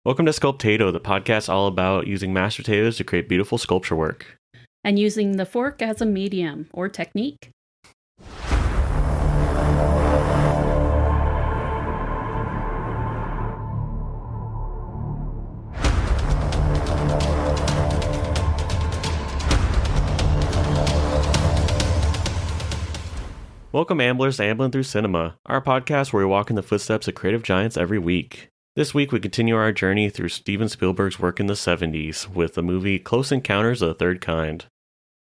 Welcome to Sculptato, the podcast all about using mashed potatoes to create beautiful sculpture work. And using the fork as a medium or technique. Welcome, Amblers, to Ambling Through Cinema, our podcast where we walk in the footsteps of creative giants every week. This week, we continue our journey through Steven Spielberg's work in the 70s with the movie Close Encounters of the Third Kind.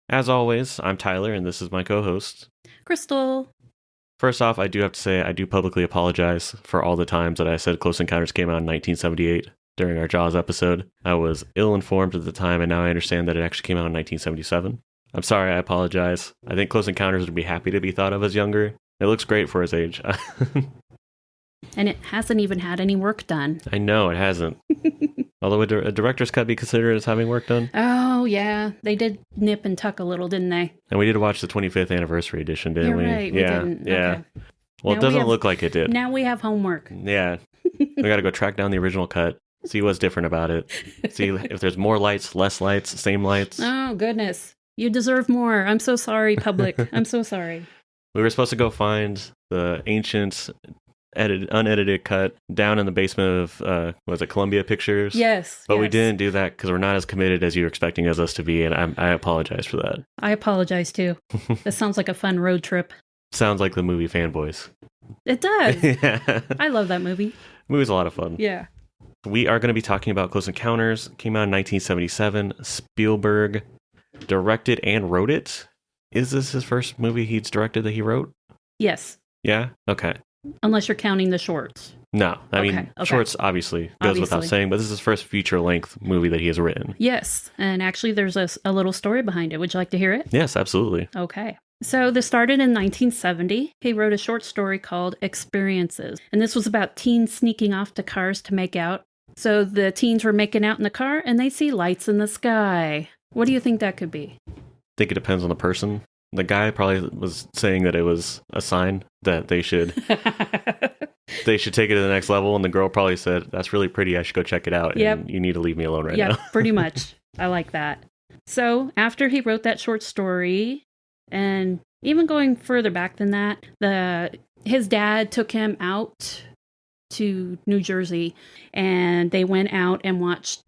As always, I'm Tyler, and this is my co-host, Crystal. First off, I do have to say I do publicly apologize for all the times that I said Close Encounters came out in 1978 during our Jaws episode. I was ill-informed at the time, and now I understand that it actually came out in 1977. I'm sorry, I apologize. I think Close Encounters would be happy to be thought of as younger. It looks great for his age. And it hasn't even had any work done. I know, it hasn't. Although would a director's cut be considered as having work done? Oh, yeah. They did nip and tuck a little, didn't they? And we did watch the 25th anniversary edition, didn't we? You're right, we didn't. Yeah. Okay. Well, Now it doesn't we have- look like it did. Now we have homework. Yeah. We got to go track down the original cut, see what's different about it, see if there's more lights, less lights, same lights. Oh, goodness. You deserve more. I'm so sorry, public. I'm so sorry. We were supposed to go find the ancient unedited cut down in the basement of was it Columbia Pictures? Yes. But we yes. didn't do that because we're not as committed as you were expecting us to be, and I apologize for that. I apologize, too. This sounds like a fun road trip. Sounds like the movie Fanboys. It does. Yeah. I love that movie. The movie's a lot of fun. Yeah. We are going to be talking about Close Encounters. Came out in 1977. Spielberg directed and wrote it. Is this his first movie he's directed that he wrote? Yes. Yeah? Okay. Unless you're counting the shorts. No. I mean, Okay. shorts obviously goes without Obviously. saying, but this is his first feature-length movie that he has written. Yes. And actually, there's a little story behind it. Would you like to hear it? Yes, absolutely. Okay. So this started in 1970. He wrote a short story called Experiences. And this was about teens sneaking off to cars to make out. So the teens were making out in the car and they see lights in the sky. What do you think that could be? I think it depends on the person. The guy probably was saying that it was a sign that they should take it to the next level, and the girl probably said, "That's really pretty. I should go check it out. Yep. And you need to leave me alone right Yeah, now." pretty much. I like that. So after he wrote that short story, and even going further back than that, his dad took him out to New Jersey, and they went out and watched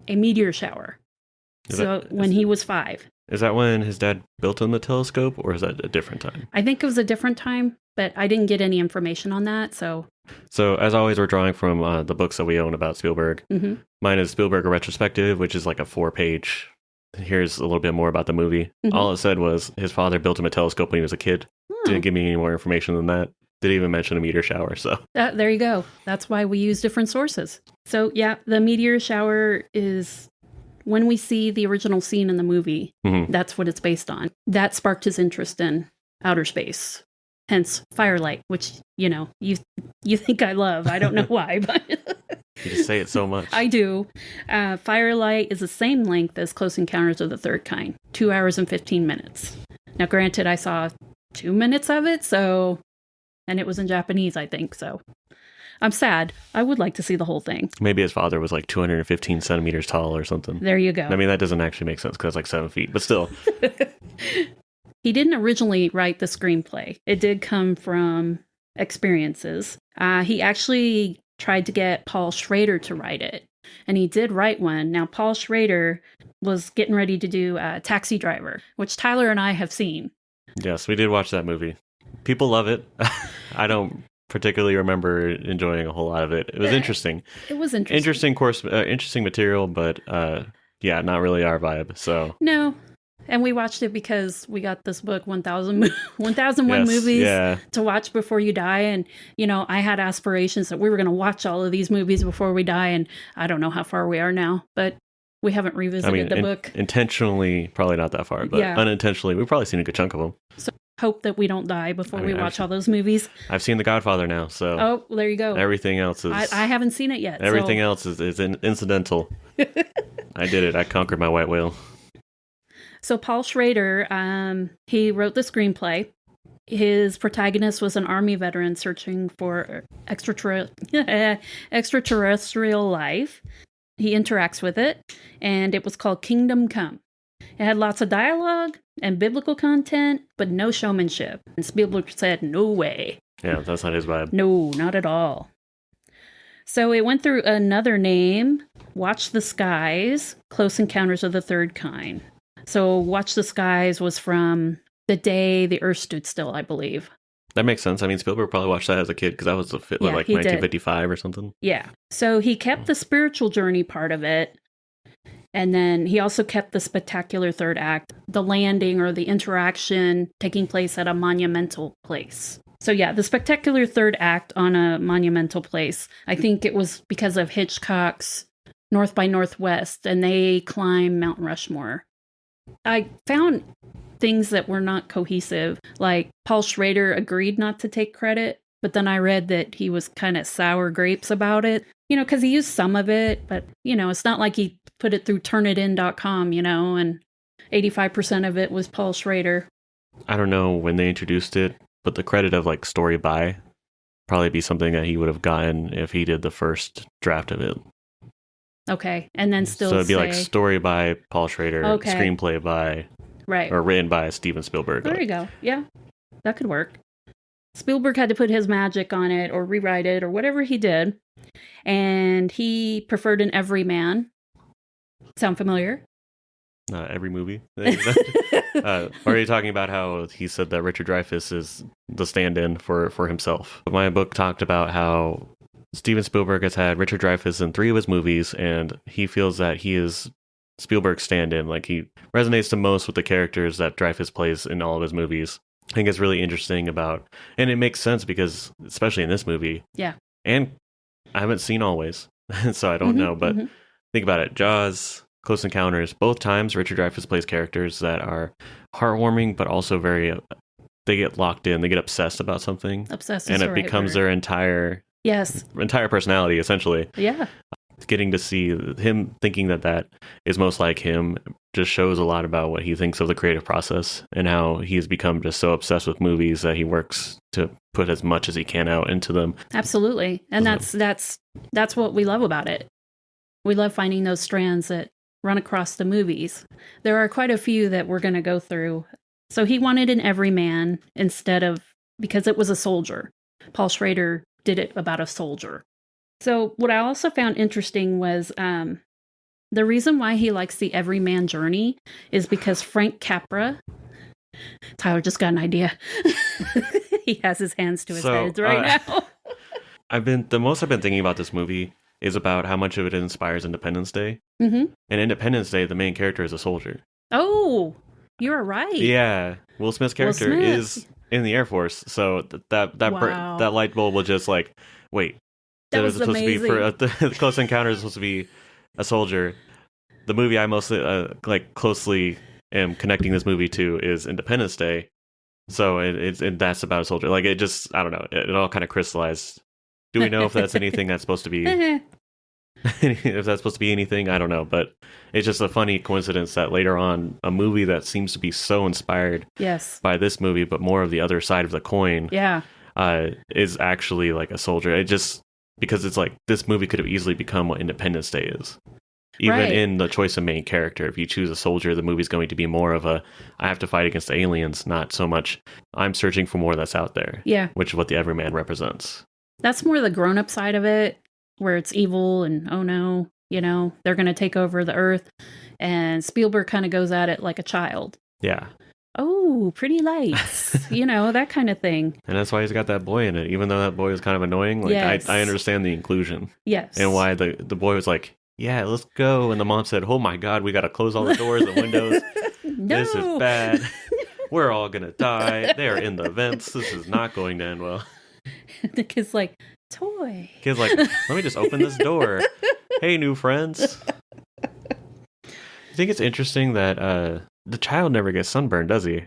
a meteor shower. When he was 5. Is that when his dad built him the telescope, or is that a different time? I think it was a different time, but I didn't get any information on that, so... So, as always, we're drawing from the books that we own about Spielberg. Mhm. Mine is Spielberg, a retrospective, which is like a 4-page. Here's a little bit more about the movie. Mhm. All it said was his father built him a telescope when he was a kid. Oh, Didn't give me any more information than that. Didn't even mention a meteor shower, so... there you go. That's why we use different sources. So, yeah, the meteor shower is... When we see the original scene in the movie, Mhm. that's what it's based on. That sparked his interest in outer space. Hence, Firelight, which, you think I love. I don't know why, but... You just say it so much. I do. Firelight is the same length as Close Encounters of the Third Kind. 2 hours and 15 minutes. Now, granted, I saw 2 minutes of it, and it was in Japanese, I think, so... I'm sad. I would like to see the whole thing. Maybe his father was like 215 centimeters tall or something. There you go. I mean, that doesn't actually make sense because it's like 7 feet, but still. He didn't originally write the screenplay. It did come from Experiences. He actually tried to get Paul Schrader to write it, and he did write one. Now, Paul Schrader was getting ready to do Taxi Driver, which Tyler and I have seen. Yes, we did watch that movie. People love it. I don't particularly remember enjoying a whole lot of it. It was interesting. It was interesting. Interesting material, but yeah, not really our vibe. So No. And we watched it because we got this book, 1001 yes, Movies yeah. to Watch Before You Die. And, I had aspirations that we were going to watch all of these movies before we die. And I don't know how far we are now, but we haven't revisited the book. Intentionally, probably not that far, but Yeah. unintentionally, we've probably seen a good chunk of them. So hope that we don't die before we watch all those movies. I've seen The Godfather now, so Oh, well, there you go. everything else is... I haven't seen it yet. Everything else is incidental. I did it. I conquered my white whale. So Paul Schrader, he wrote the screenplay, his protagonist was an army veteran searching for extraterrestrial life. He interacts with it, and it was called Kingdom Come. It had lots of dialogue and biblical content, but no showmanship. And Spielberg said, no way. Yeah, that's not his vibe. No, not at all. So it went through another name, Watch the Skies, Close Encounters of the Third Kind. So Watch the Skies was from the day the Earth stood still, I believe. That makes sense. I mean, Spielberg probably watched that as a kid because that was like 1955 or something. Yeah. So he kept the spiritual journey part of it. And then he also kept the spectacular third act, the landing or the interaction taking place at a monumental place. So yeah, the spectacular third act on a monumental place. I think it was because of Hitchcock's North by Northwest, and they climb Mount Rushmore. I found things that were not cohesive, like Paul Schrader agreed not to take credit, but then I read that he was kind of sour grapes about it, because he used some of it, but, it's not like he put it through turnitin.com, and 85% of it was Paul Schrader. I don't know when they introduced it, but the credit of like story by probably be something that he would have gotten if he did the first draft of it. Okay, and then still so it'd be like story by Paul Schrader, screenplay by, right, or written by Steven Spielberg. There you go. Yeah, that could work. Spielberg had to put his magic on it or rewrite it or whatever he did, and he preferred an everyman. Sound familiar? Every movie. Are you talking about how he said that Richard Dreyfuss is the stand-in for himself? My book talked about how Steven Spielberg has had Richard Dreyfuss in 3 of his movies, and he feels that he is Spielberg's stand-in. Like, he resonates the most with the characters that Dreyfuss plays in all of his movies. I think it's really interesting about, and it makes sense because, especially in this movie. Yeah. And I haven't seen Always, so I don't know, but think about it. Jaws, Close Encounters, both times Richard Dreyfuss plays characters that are heartwarming, but also very, they get locked in, they get obsessed about something. Obsessed and is it the right becomes word. their entire personality, essentially. Yeah. Getting to see him thinking that is most like him just shows a lot about what he thinks of the creative process and how he's become just so obsessed with movies that he works to put as much as he can out into them. Absolutely. And that's what we love about it. We love finding those strands that run across the movies. There are quite a few that we're going to go through. So he wanted an everyman because it was a soldier. Paul Schrader did it about a soldier. So what I also found interesting was the reason why he likes the everyman journey is because Frank Capra, Tyler just got an idea. He has his hands to his head right now. The most I've been thinking about this movie is about how much of it inspires Independence Day. Mm-hmm. In Independence Day, the main character is a soldier. Oh, you're right. Yeah. Will Smith's character is in the Air Force. So that light bulb was just like, wait. That was amazing. The Close Encounter is supposed to be a soldier. The movie I mostly closely am connecting this movie to is Independence Day. So that's about a soldier. Like, it just, I don't know. It all kind of crystallized. Do we know if that's anything that's supposed to be? If that's supposed to be anything, I don't know. But it's just a funny coincidence that later on, a movie that seems to be so inspired by this movie, but more of the other side of the coin, is actually like a soldier. It just, because it's like, this movie could have easily become what Independence Day is. Even in the choice of main character, if you choose a soldier, the movie's going to be more of I have to fight against aliens, not so much I'm searching for more that's out there. Yeah. Which is what the everyman represents. That's more the grown-up side of it, where it's evil and, oh no, they're going to take over the earth. And Spielberg kind of goes at it like a child. Yeah. Oh, pretty lights, that kind of thing. And that's why he's got that boy in it, even though that boy is kind of annoying. Like, I understand the inclusion. Yes. And why the boy was like, yeah, let's go. And the mom said, oh my God, we got to close all the doors and windows. No. This is bad. We're all going to die. They're in the vents. This is not going to end well. The kid's like, toy. Kid's like, let me just open this door. Hey, new friends. I think it's interesting that the child never gets sunburned, does he?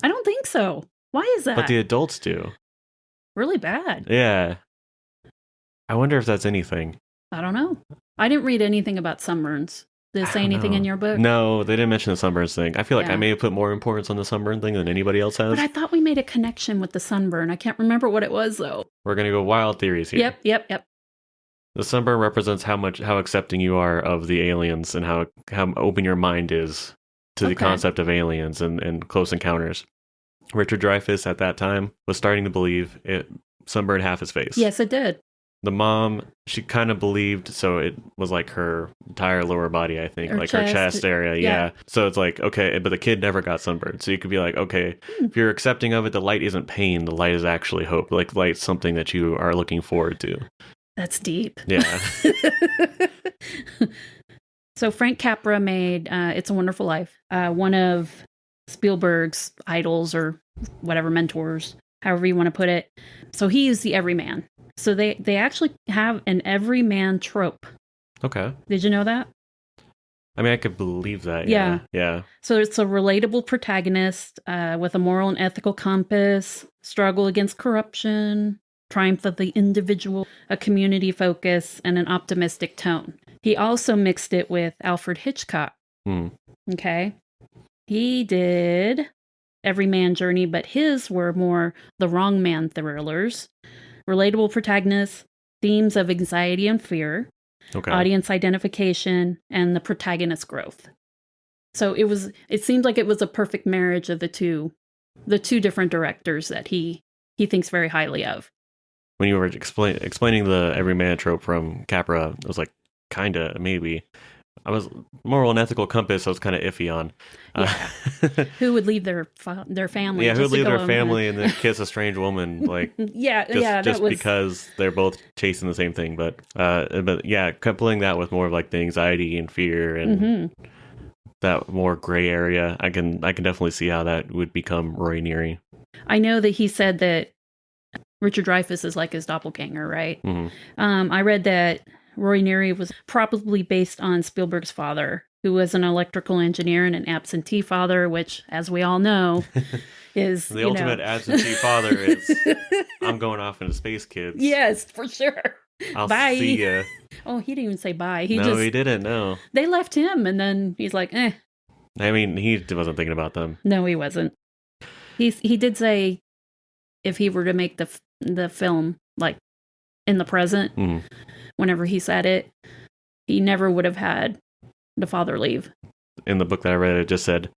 I don't think so. Why is that? But the adults do. Really bad. Yeah. I wonder if that's anything. I don't know. I didn't read anything about sunburns. Did it I say don't anything know. in your book? No, they didn't mention the sunburns thing. I feel like Yeah. I may have put more importance on the sunburn thing than anybody else has. But I thought we made a connection with the sunburn. I can't remember what it was, though. We're going to go wild theories here. Yep. The sunburn represents how accepting you are of the aliens and how open your mind is to the Okay. concept of aliens and close encounters. Richard Dreyfuss at that time was starting to believe it sunburned half his face. Yes, it did. The mom, she kind of believed, so it was like her entire lower body, I think, Her like her chest area. yeah. Yeah. So it's like, okay, but the kid never got sunburned. So you could be like, okay, if you're accepting of it, the light isn't pain. The light is actually hope. Like light's something that you are looking forward to. That's deep. Yeah. So Frank Capra made It's a Wonderful Life, one of Spielberg's idols or whatever, mentors, however you want to put it. So he is the everyman. So they actually have an everyman trope. Okay. Did you know that? I mean, I could believe that. Yeah. Yeah. So it's a relatable protagonist with a moral and ethical compass, struggle against corruption, triumph of the individual, a community focus, and an optimistic tone. He also mixed it with Alfred Hitchcock. Okay. He did Everyman Journey, but his were more the wrong man thrillers. Relatable protagonists, themes of anxiety and fear, Okay. audience identification, and the protagonist's growth. So it seemed like it was a perfect marriage of the two different directors that he thinks very highly of. When you were explaining the everyman trope from Capra, it was like, kinda, maybe. I was moral and ethical compass. I was kind of iffy on. Yeah. Who would leave their family? Yeah, who would just to leave go their on family and then kiss a strange woman? Like, just because they're both chasing the same thing. But yeah, coupling that with more of like the anxiety and fear and that more gray area, I can definitely see how that would become Roy Neary. I know that he said that Richard Dreyfuss is like his doppelganger, right? I read that Roy Neary was probably based on Spielberg's father, who was an electrical engineer and an absentee father, which, as we all know, is the ultimate absentee father is, I'm going off into space, kids. Yes, for sure. I'll Bye. see ya. Oh, he didn't even say bye. He didn't, no. They left him, and then he's like, eh. I mean, he wasn't thinking about them. No, he wasn't. He did say if he were to make the film, like, in the present, whenever he said it, he never would have had the father leave. In the book that I read, it just said,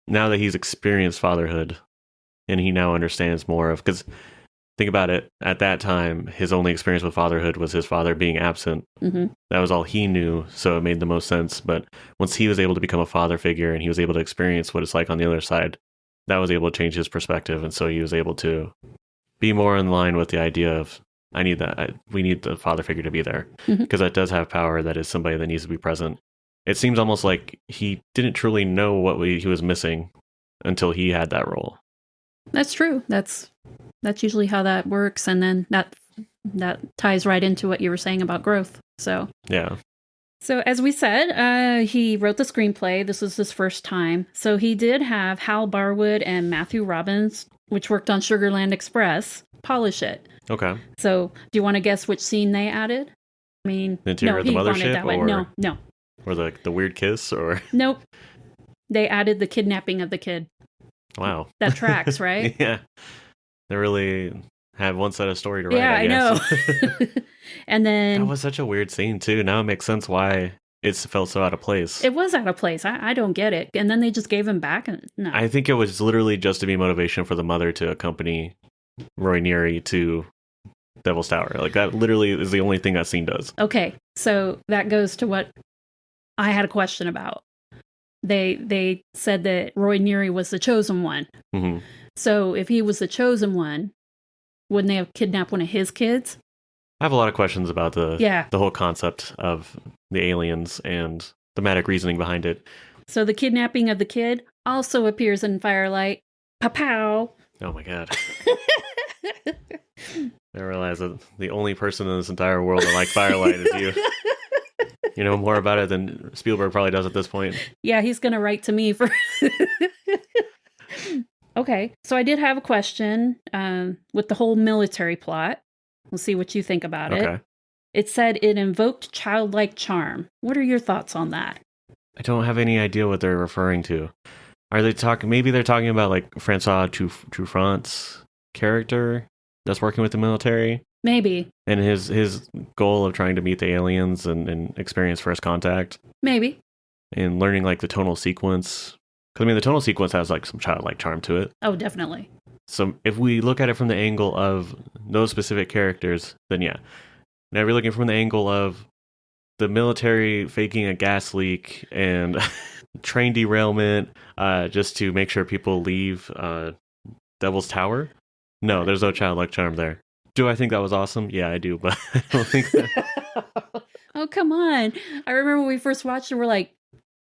now that he's experienced fatherhood, and he now understands more of, because think about it, at that time, his only experience with fatherhood was his father being absent. That was all he knew, so it made the most sense. But once he was able to become a father figure, and he was able to experience what it's like on the other side, that was able to change his perspective, and so he was able to be more in line with the idea of, we need the father figure to be there, because that does have power. That is somebody that needs to be present. It seems almost like he didn't truly know what he was missing until he had that role. That's true. That's usually how that works, and then that ties right into what you were saying about growth. So yeah. So as we said, he wrote the screenplay. This was his first time. So he did have Hal Barwood and Matthew Robbins, which worked on Sugarland Express, polish it. Okay. So do you want to guess which scene they added? I mean, the interior of the mothership, or no, or the weird kiss, or nope. They added the kidnapping of the kid. Wow, that tracks, right? Yeah, they really had one set of story to write. Yeah, I know. And then that was such a weird scene too. Now it makes sense why it felt so out of place. It was out of place. I don't get it. And then they just gave him back. No, I think it was literally just to be motivation for the mother to accompany Roy Neary to Devil's Tower. Like, that literally is the only thing that scene does. Okay, so that goes to what I had a question about. They said that Roy Neary was the chosen one. So if he was the chosen one, wouldn't they have kidnapped one of his kids? I have a lot of questions about the whole concept of the aliens and thematic reasoning behind it. So the kidnapping of the kid also appears in Firelight. Pow! Oh my god. I realize that the only person in this entire world that likes Firelight is you. You know more about it than Spielberg probably does at this point. Yeah, he's going to write to me for... Okay, so I did have a question with the whole military plot. We'll see what you think about it. It said it invoked childlike charm. What are your thoughts on that? I don't have any idea what they're referring to. Are they talking? Maybe they're talking about like Francois Truffaut's character that's working with the military. Maybe. And his goal of trying to meet the aliens and experience first contact. Maybe. And learning like the tonal sequence. Because I mean, the tonal sequence has like some childlike charm to it. Oh, definitely. So if we look at it from the angle of those specific characters, then yeah. Now if you're looking from the angle of the military faking a gas leak and train derailment just to make sure people leave Devil's Tower. No, there's no childlike charm there. Do I think that was awesome? Yeah, I do, but I don't think that... Oh, come on. I remember when we first watched it, we're like,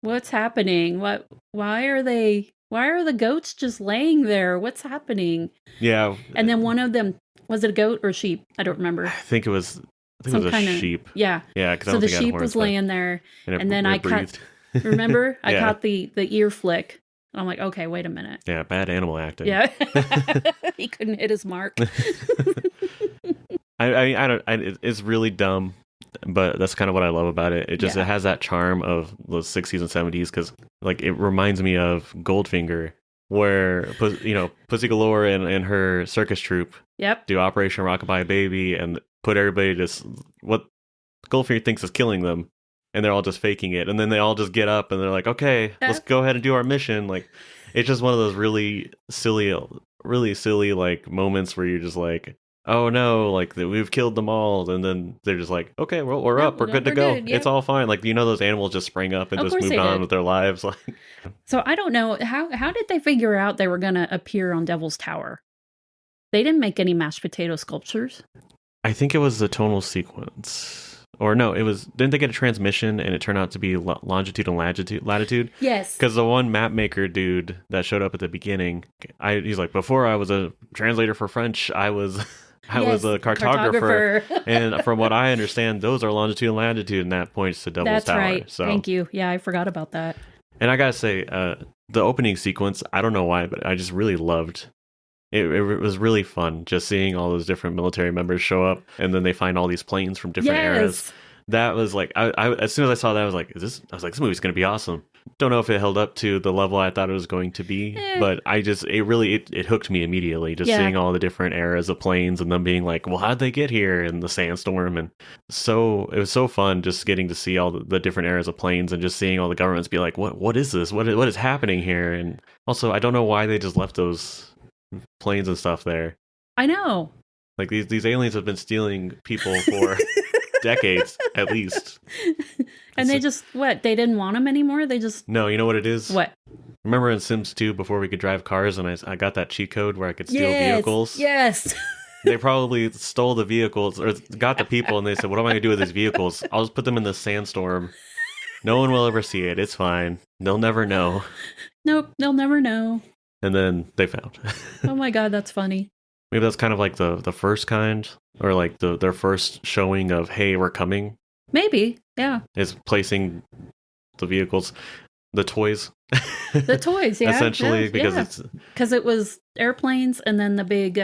what's happening? Why are the goats just laying there? What's happening? Yeah. And then one of them, was it a goat or a sheep? I don't remember. I think it was a sheep. Yeah. Yeah, so the sheep was laying there, and then I caught, remember? I caught the ear flick. And I'm like, okay, wait a minute. Yeah, bad animal acting. Yeah. He couldn't hit his mark. It's really dumb, but that's kind of what I love about it. It has that charm of the 60s and 70s because like it reminds me of Goldfinger, where Pussy Galore and her circus troupe do Operation Rockabye Baby and put everybody just what Goldfinger thinks is killing them, and they're all just faking it, and then they all just get up and they're like, okay, let's go ahead and do our mission. Like it's just one of those really silly like moments where you're just like, oh no, like we've killed them all, and then they're just like, okay, well, we're up, we're good to go. It's all fine. Like those animals just sprang up and just moved on with their lives. Like, so I don't know how did they figure out they were going to appear on Devil's Tower? They didn't make any mashed potato sculptures. I think it was the tonal sequence. Or no, it was, didn't they get a transmission and it turned out to be longitude and latitude? Yes. Because the one map maker dude that showed up at the beginning, he's like, before I was a translator for French, I was a cartographer. And from what I understand, those are longitude and latitude, and that points to Devil's Tower. That's right. So. Thank you. Yeah, I forgot about that. And I gotta say, the opening sequence, I don't know why, but I just really loved it. It was really fun just seeing all those different military members show up, and then they find all these planes from different eras. That was like, I as soon as I saw that, I was like, this movie's gonna be awesome. Don't know if it held up to the level I thought it was going to be, but it hooked me immediately, just seeing all the different eras of planes and them being like, well, how'd they get here in the sandstorm? And so it was so fun just getting to see all the different eras of planes and just seeing all the governments be like, what is this? What is happening here? And also, I don't know why they just left those planes and stuff there. I know. Like these aliens have been stealing people for decades at least. And they just, they didn't want them anymore? They just... No, you know what it is? What? Remember in Sims 2, before we could drive cars, and I got that cheat code where I could steal vehicles? Yes. They probably stole the vehicles, or got the people, and they said, what am I going to do with these vehicles? I'll just put them in the sandstorm. No one will ever see it. It's fine. They'll never know. Nope, they'll never know. And then they found. Oh my god, that's funny. Maybe that's kind of like the first kind, or like their first showing of, hey, we're coming. Maybe, yeah. Is placing the vehicles, the toys. The toys, yeah. Essentially, because it was airplanes and then the big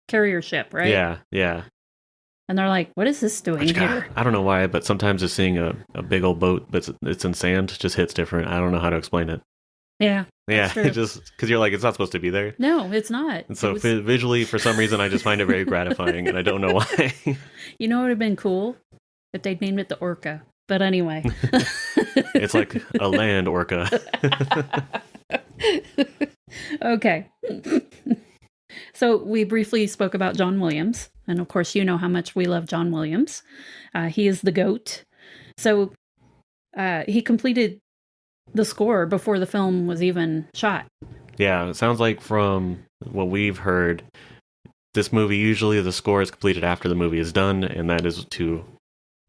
carrier ship, right? Yeah, yeah. And they're like, what is this doing here? I don't know why, but sometimes just seeing a big old boat that's it's in sand just hits different. I don't know how to explain it. Yeah. Yeah, it just because you're like, it's not supposed to be there. No, it's not. And so visually, for some reason, I just find it very gratifying, and I don't know why. You know what would have been cool? If they'd named it the Orca. But anyway. It's like a land orca. Okay. So we briefly spoke about John Williams. And of course, you know how much we love John Williams. He is the GOAT. So he completed the score before the film was even shot. Yeah, it sounds like from what we've heard, this movie, usually the score is completed after the movie is done, and that is to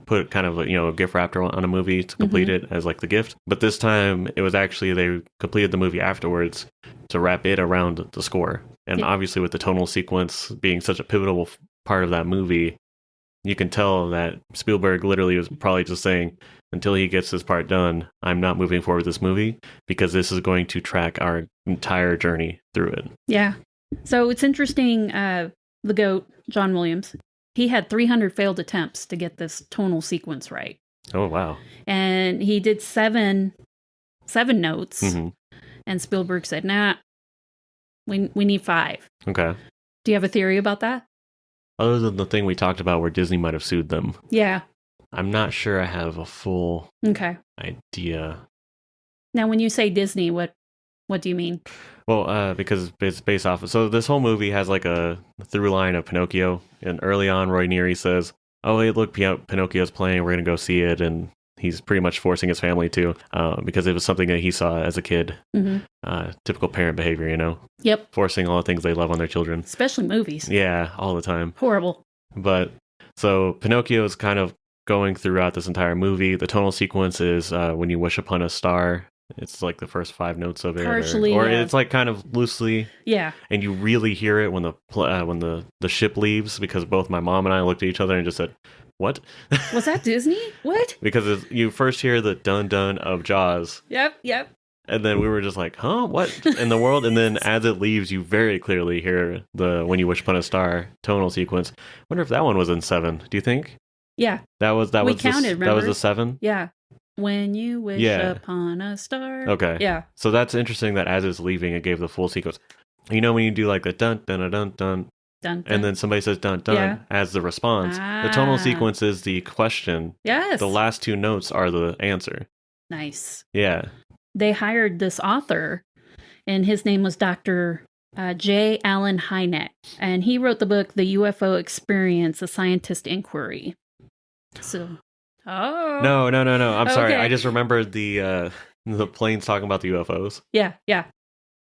put kind of a gift wrapper on a movie to complete it as like the gift. But this time it was actually they completed the movie afterwards to wrap it around the score. And obviously with the tonal sequence being such a pivotal part of that movie, you can tell that Spielberg literally was probably just saying, until he gets this part done, I'm not moving forward with this movie because this is going to track our entire journey through it. Yeah. So it's interesting, the GOAT, John Williams, he had 300 failed attempts to get this tonal sequence right. Oh, wow. And he did 7 7 notes. Mm-hmm. And Spielberg said, nah, we need 5. Okay. Do you have a theory about that? Other than the thing we talked about where Disney might have sued them, Yeah. I'm not sure I have a full idea. Now, when you say Disney, what do you mean? Well, because it's based off. So this whole movie has like a through line of Pinocchio, and early on, Roy Neary says, "Oh, hey, look, Pinocchio's playing. We're gonna go see it," and he's pretty much forcing his family to, because it was something that he saw as a kid. Mm-hmm. Typical parent behavior, you know. Yep. Forcing all the things they love on their children, especially movies. Yeah, all the time. Horrible. But so Pinocchio is kind of going throughout this entire movie. The tonal sequence is when you wish upon a star. It's like the first 5 notes of it, partially, or it's like kind of loosely, yeah. And you really hear it when the ship leaves, because both my mom and I looked at each other and just said, "What? Was that Disney? What?" Because you first hear the dun dun of Jaws. Yep. And then we were just like, "Huh? What in the world?" And then as it leaves, you very clearly hear the "When You Wish Upon a Star" tonal sequence. Wonder if that one was in 7. Do you think? Yeah. That was we counted. That was a 7. Yeah. When you wish upon a star. Okay. Yeah. So that's interesting that as it's leaving, it gave the full sequence. You know when you do like the dun dun dun dun dun, dun, and then somebody says dun dun as the response. The tonal sequence is the question. Yes. The last 2 notes are the answer. Nice. Yeah. They hired this author, and his name was Dr. J. Allen Hynek, and he wrote the book The UFO Experience: A Scientist Inquiry. So, No. I'm sorry. I just remembered the planes talking about the UFOs. Yeah.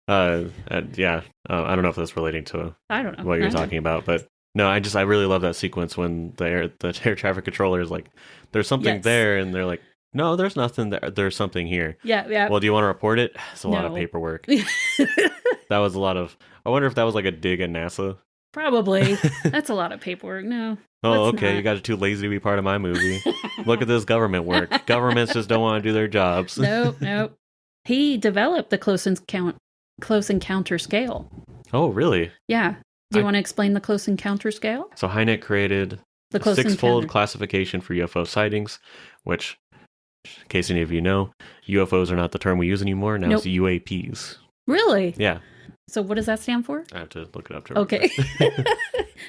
I don't know if that's relating to I don't know what you're talking about, but no, I really love that sequence when the air traffic controller is like, "There's something there," and they're like, "No, there's nothing there. There's something here." Yeah. Well, do you want to report it? It's a lot of paperwork. That was a lot of. I wonder if that was like a dig at NASA. Probably. That's a lot of paperwork. No. Oh, okay. You guys are too lazy to be part of my movie. Look at this government work. Governments just don't want to do their jobs. Nope. He developed the close encounter scale. Oh, really? Yeah. Do you want to explain the close encounter scale? So Hynek created the 6-fold classification for UFO sightings, which, in case any of you know, UFOs are not the term we use anymore. Now it's UAPs. Really? Yeah. So what does that stand for? I have to look it up. Okay.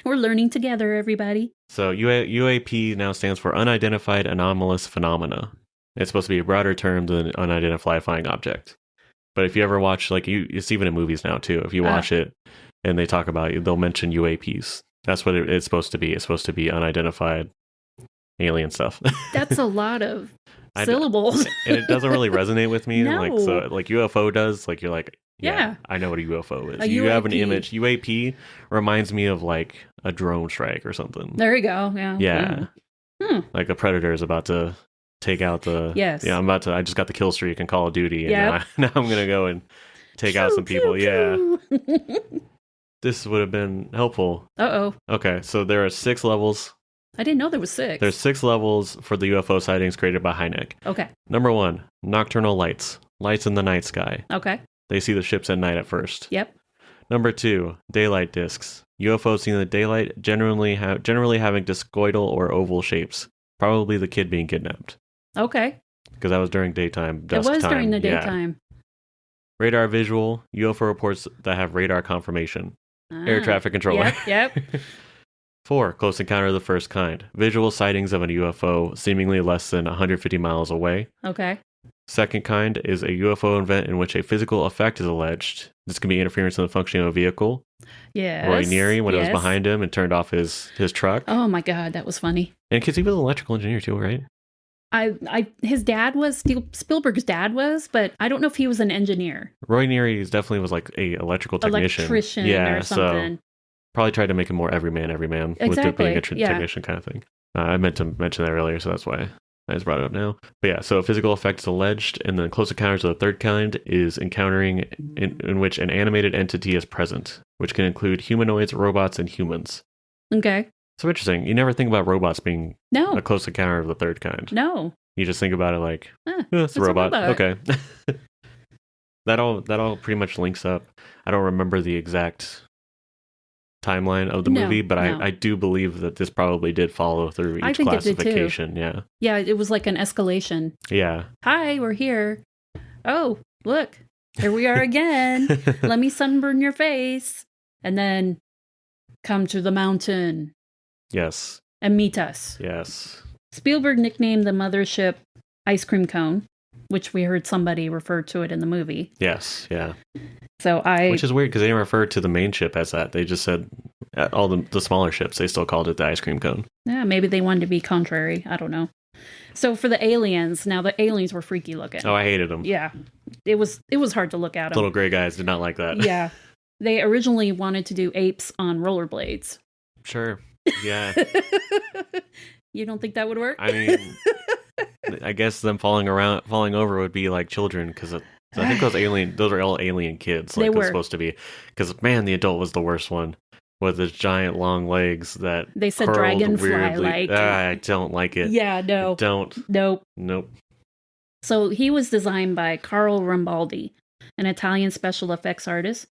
We're learning together, everybody. So UAP now stands for Unidentified Anomalous Phenomena. It's supposed to be a broader term than Unidentified Flying Object. But if you ever watch, like, it's even in movies now, too. If you watch it and they talk about it, they'll mention UAPs. That's what it's supposed to be. It's supposed to be unidentified alien stuff. That's a lot of syllables. And it doesn't really resonate with me. No. Like UFO does. Like, you're like, yeah, I know what a UFO is. You have an image. UAP reminds me of like a drone strike or something. There you go. Yeah. Like a predator is about to take out the. Yes. Yeah, I just got the kill streak in Call of Duty, and now I'm gonna go and take out some people. Yeah. This would have been helpful. Okay, so there are 6 levels. I didn't know there was 6. There's 6 levels for the UFO sightings created by Hynek. Okay. Number 1, nocturnal lights. Lights in the night sky. Okay. They see the ships at night at first. Yep. Number 2, daylight discs. UFOs seen in the daylight, generally having discoidal or oval shapes. Probably the kid being kidnapped. Okay. Because that was during daytime, dusk time. It was during the daytime. Radar visual. UFO reports that have radar confirmation. Air traffic controller. Yep. 4, close encounter of the first kind. Visual sightings of a UFO seemingly less than 150 miles away. Okay. Second kind is a UFO event in which a physical effect is alleged. This can be interference in the functioning of a vehicle. Yes. Roy Neary, when it was behind him and turned off his truck. Oh my God, that was funny. And because he was an electrical engineer too, right? His dad was, Spielberg's dad was, but I don't know if he was an engineer. Roy Neary definitely was like a electrical technician. Electrician or something. So probably tried to make him more everyman, exactly. with it being a technician kind of thing. I meant to mention that earlier, so that's why I just brought it up now. But yeah, so physical effect is alleged, and then close encounters of the third kind is encountering in which an animated entity is present, which can include humanoids, robots, and humans. Okay. So interesting. You never think about robots being a close encounter of the third kind. No. You just think about it like, it's a robot. Okay. That all pretty much links up. I don't remember the exact timeline of the movie, but I do believe that this probably did follow through each classification. Yeah, it was like an escalation. Yeah. Hi, we're here. oh, look, here we are again. Let me sunburn your face. And then come to the mountain Yes. and meet us. Yes. Spielberg nicknamed the mothership Ice Cream Cone, which we heard somebody refer to it in the movie. Yes. Yeah. Which is weird because they didn't refer to the main ship as that. They just said all the smaller ships, they still called it the ice cream cone. Yeah, maybe they wanted to be contrary. I don't know. So for the aliens, now the aliens were freaky looking. Oh, I hated them. Yeah. It was hard to look at them. Little gray guys did not like that. Yeah. They originally wanted to do apes on rollerblades. Sure. Yeah. You don't think that would work? I mean, I guess them falling over would be like children because I think those are all alien kids. Like they're supposed to be. Because man, the adult was the worst one with his giant long legs that they said dragonfly like. I don't like it. Yeah, no. Nope. So he was designed by Carlo Rambaldi, an Italian special effects artist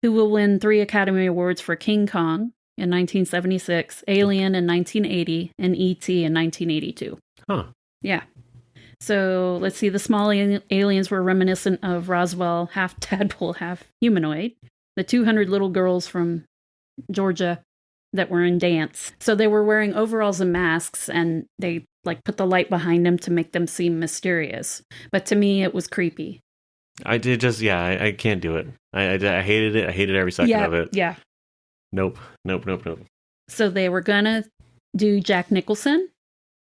who will win 3 Academy Awards for King Kong in 1976, Alien in 1980, and E.T. in 1982. Huh. Yeah. So let's see. The small aliens were reminiscent of Roswell, half tadpole, half humanoid. The 200 little girls from Georgia that were in dance. So they were wearing overalls and masks, and they like put the light behind them to make them seem mysterious. But to me, it was creepy. I did just, I can't do it. I hated it. I hated every second of it. Yeah. Nope. So they were gonna do Jack Nicholson,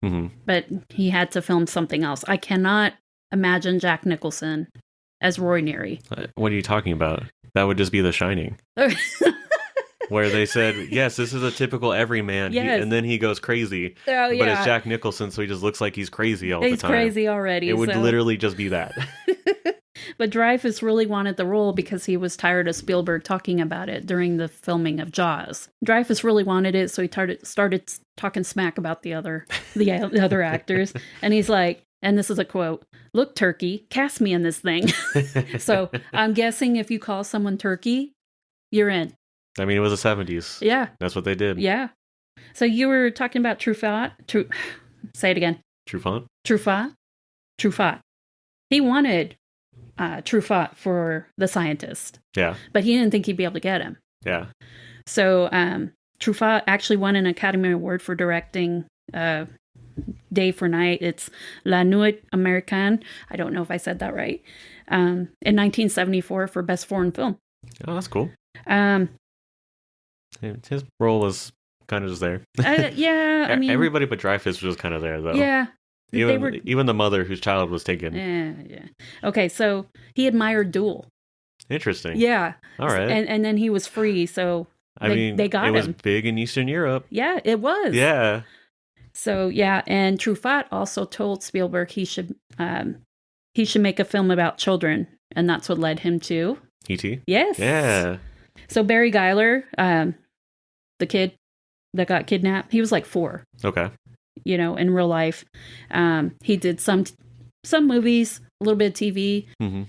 but he had to film something else. I cannot imagine Jack Nicholson as Roy Neary. What are you talking about? That would just be The Shining. Where they said, yes, this is a typical everyman. Yes. And then he goes crazy. Oh, yeah. But it's Jack Nicholson, so he just looks like he's crazy all the time. He's crazy already. It would literally just be that. But Dreyfuss really wanted the role because he was tired of Spielberg talking about it during the filming of Jaws. Dreyfuss really wanted it, so he started talking smack about the other actors. And he's like, and this is a quote, "Look, Turkey, cast me in this thing." So I'm guessing if you call someone Turkey, you're in. I mean, it was the 70s. Yeah. That's what they did. Yeah. So you were talking about Truffaut. Say it again. Truffaut? Truffaut. He wanted Truffaut for The Scientist. Yeah. But he didn't think he'd be able to get him. Yeah. So Truffaut actually won an Academy Award for directing Day for Night. It's La Nuit Américaine. I don't know if I said that right. In 1974 for Best Foreign Film. Oh, that's cool. His role was kind of just there. Yeah, I mean... Everybody but Dreyfuss was kind of there, though. Yeah. Even the mother whose child was taken. Yeah. Okay, so he admired Duel. Interesting. Yeah. All right. And then he was free, so they got him. It was big in Eastern Europe. Yeah, it was. Yeah. So, yeah, and Truffaut also told Spielberg he should make a film about children, and that's what led him to... E.T.? Yes. Yeah. So Barry Giler, the kid that got kidnapped, he was like 4. Okay. In real life. He did some movies, a little bit of TV. Mm-hmm.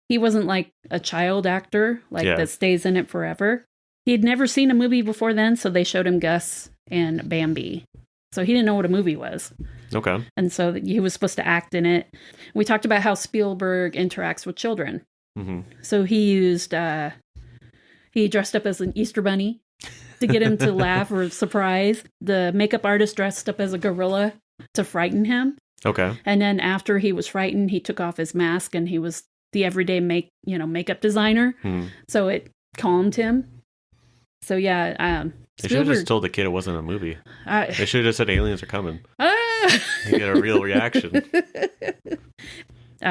He wasn't like a child actor, that stays in it forever. He had never seen a movie before then, so they showed him Gus and Bambi. So he didn't know what a movie was. Okay. And so he was supposed to act in it. We talked about how Spielberg interacts with children. Mm-hmm. So he dressed up as an Easter bunny to get him to laugh or surprise. The makeup artist dressed up as a gorilla to frighten him. Okay. And then after he was frightened, he took off his mask and he was the everyday makeup designer. So it calmed him. So yeah, they should have just told the kid it wasn't a movie. They should have just said aliens are coming. You get a real reaction.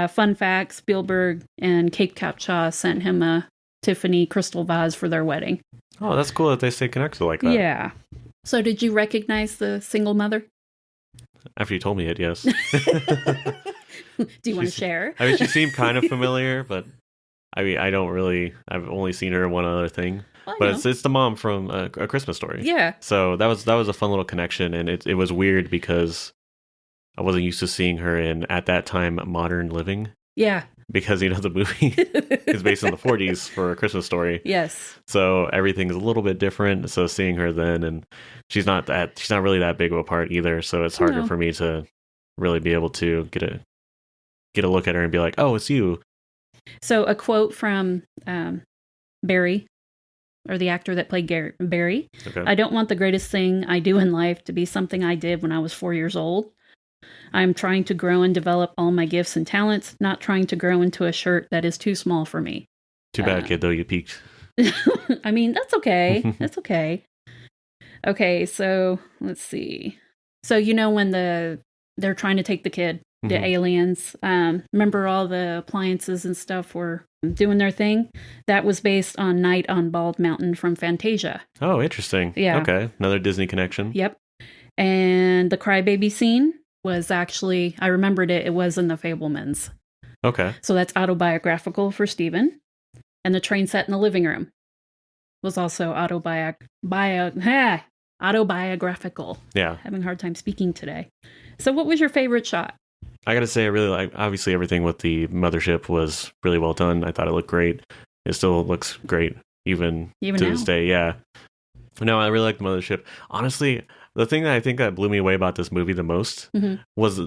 Fun fact, Spielberg and Kate Capshaw sent him a Tiffany crystal vase for their wedding. Oh, that's cool that they stay connected like that. Yeah. So did you recognize the single mother? After you told me it, yes. Do you want to share? I mean, she seemed kind of familiar, but I mean, I've only seen her in one other thing. But it's the mom from A Christmas Story. Yeah. So that was a fun little connection, and it was weird because I wasn't used to seeing her in, at that time, Modern Living. Yeah. Because, the movie is based in the 40s for A Christmas Story. Yes. So everything's a little bit different. So seeing her then, and she's not really that big of a part either. So it's harder for me to really be able to get get a look at her and be like, oh, it's you. So a quote from Barry, or the actor that played Barry. Okay. I don't want the greatest thing I do in life to be something I did when I was 4 years old. I'm trying to grow and develop all my gifts and talents, not trying to grow into a shirt that is too small for me. Too bad, kid, though, you peaked. I mean, that's okay. That's okay. Okay, so let's see. So when they're trying to take the kid, the aliens, remember all the appliances and stuff were doing their thing? That was based on Night on Bald Mountain from Fantasia. Oh, interesting. Yeah. Okay, another Disney connection. Yep. And the crybaby scene was actually, I remembered it was in The Fabelmans. Okay. So that's autobiographical for Steven. And the train set in the living room was also autobiographical. Yeah. Having a hard time speaking today. So what was your favorite shot? I gotta say, I really like, obviously everything with the mothership was really well done. I thought it looked great. It still looks great, even to now. this day. Yeah. No, I really like the mothership. Honestly, the thing that I think that blew me away about this movie the most was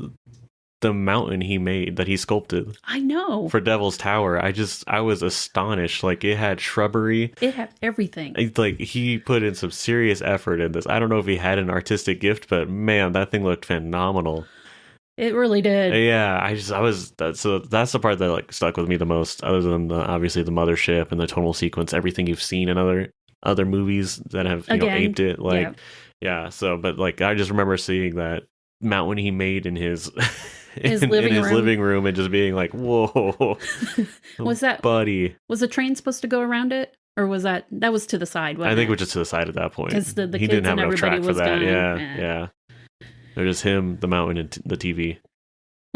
the mountain he made, that he sculpted. I know. For Devil's Tower. I was astonished. Like, it had shrubbery. It had everything. Like, he put in some serious effort in this. I don't know if he had an artistic gift, but man, that thing looked phenomenal. It really did. Yeah, so that's the part that like stuck with me the most, other than obviously the mothership and the tonal sequence, everything you've seen in other movies that have aped it. Like, yeah. So, but like, I just remember seeing that mountain he made in his living room and just being like, whoa. Was buddy? Was the train supposed to go around it, or was that was to the side? I think it was just to the side at that point. Because the he kids didn't have and enough track for that. Done. Yeah. They're just him, the mountain, and the TV.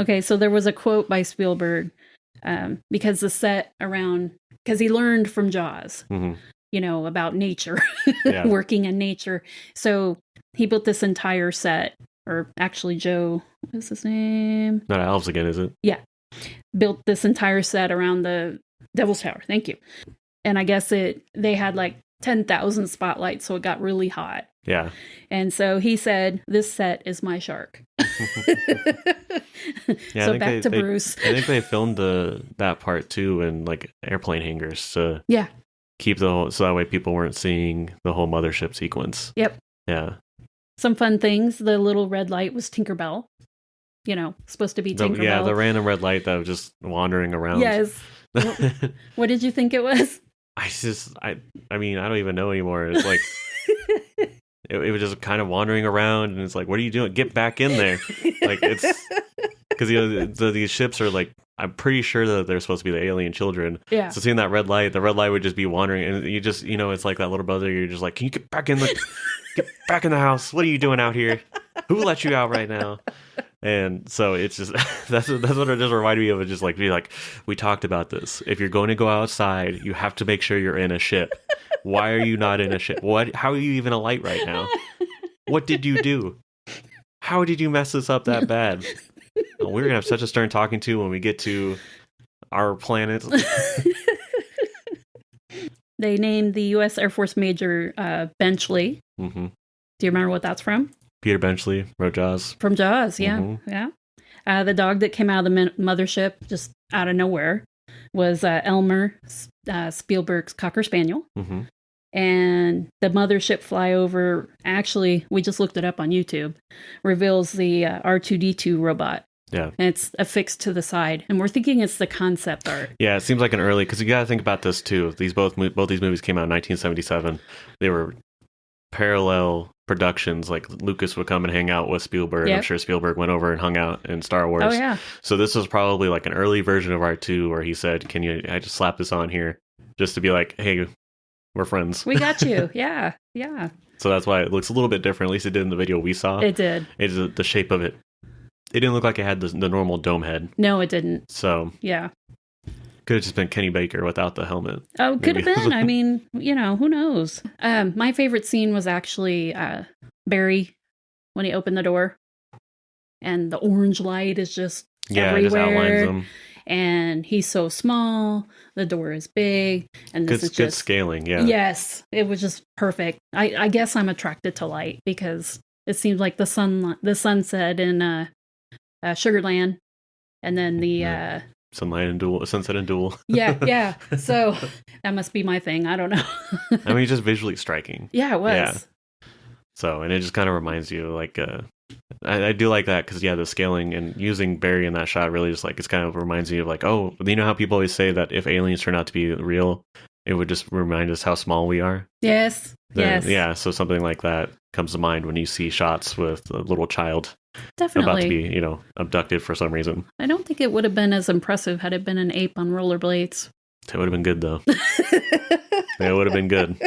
Okay, so there was a quote by Spielberg, because the set around, because he learned from Jaws, about nature, working in nature. So he built this entire set, or actually Joe, what's his name? Not Elves again, is it? Yeah. Built this entire set around the Devil's Tower. Thank you. And I guess they had like 10,000 spotlights, so it got really hot. Yeah. And so he said, this set is my shark. So back to Bruce. I think they filmed that part too in like airplane hangars to keep so that way people weren't seeing the whole mothership sequence. Yep. Yeah. Some fun things. The little red light was Tinkerbell. Supposed to be Tinkerbell. The random red light that was just wandering around. Yes. What did you think it was? I mean, I don't even know anymore. It's like it was just kind of wandering around, and it's like, what are you doing? Get back in there! Like, it's because these ships are like, I'm pretty sure that they're supposed to be the alien children. Yeah. So seeing that red light, the red light would just be wandering, and you just it's like that little brother. You're just like, can you get back in the house? What are you doing out here? Who let you out right now? And so it's just that's what it just reminded me of. It just like be like, we talked about this. If you're going to go outside, you have to make sure you're in a ship. Why are you not in a ship? How are you even a light right now? What did you do? How did you mess this up that bad? Oh, we're gonna have such a stern talking to when we get to our planet. They named the U.S. Air Force Major Benchley. Mm-hmm. Do you remember what that's from? Peter Benchley wrote Jaws. From Jaws, yeah. Yeah. The dog that came out of the mothership just out of nowhere was Elmer, Spielberg's Cocker Spaniel. Mm-hmm. And the mothership flyover, actually, we just looked it up on YouTube, reveals the R2-D2 robot. Yeah. And it's affixed to the side. And we're thinking it's the concept art. Yeah, it seems like an early, because you got to think about this too. Both these movies came out in 1977. They were parallel productions. Like Lucas would come and hang out with Spielberg. Yep. I'm sure Spielberg went over and hung out in Star Wars. Oh, yeah. So this was probably like an early version of R2 where he said, I just slap this on here just to be like, hey, we're friends. We got you. Yeah. Yeah. So that's why it looks a little bit different. At least it did in the video we saw. It did. It's the shape of it. It didn't look like it had the normal dome head. No, it didn't. So yeah. Could have just been Kenny Baker without the helmet. Oh, could have been. I mean, who knows? My favorite scene was actually Barry when he opened the door and the orange light is just everywhere. It just outlines them. And he's so small. The door is big. And this is just good scaling. Yeah. Yes. It was just perfect. I guess I'm attracted to light because it seems like the sunset in Sugarland And then the Sunset and Duel. yeah. So that must be my thing. I don't know. I mean, just visually striking. Yeah, it was. Yeah. So, and it just kind of reminds you, like, I do like that because, the scaling and using Barry in that shot really just, like, it's kind of reminds you of, like, oh, you know how people always say that if aliens turn out to be real, it would just remind us how small we are? Yes. Yeah, so something like that comes to mind when you see shots with a little child Definitely about to be, abducted for some reason. I don't think it would have been as impressive had it been an ape on rollerblades. It would have been good, though. It would have been good.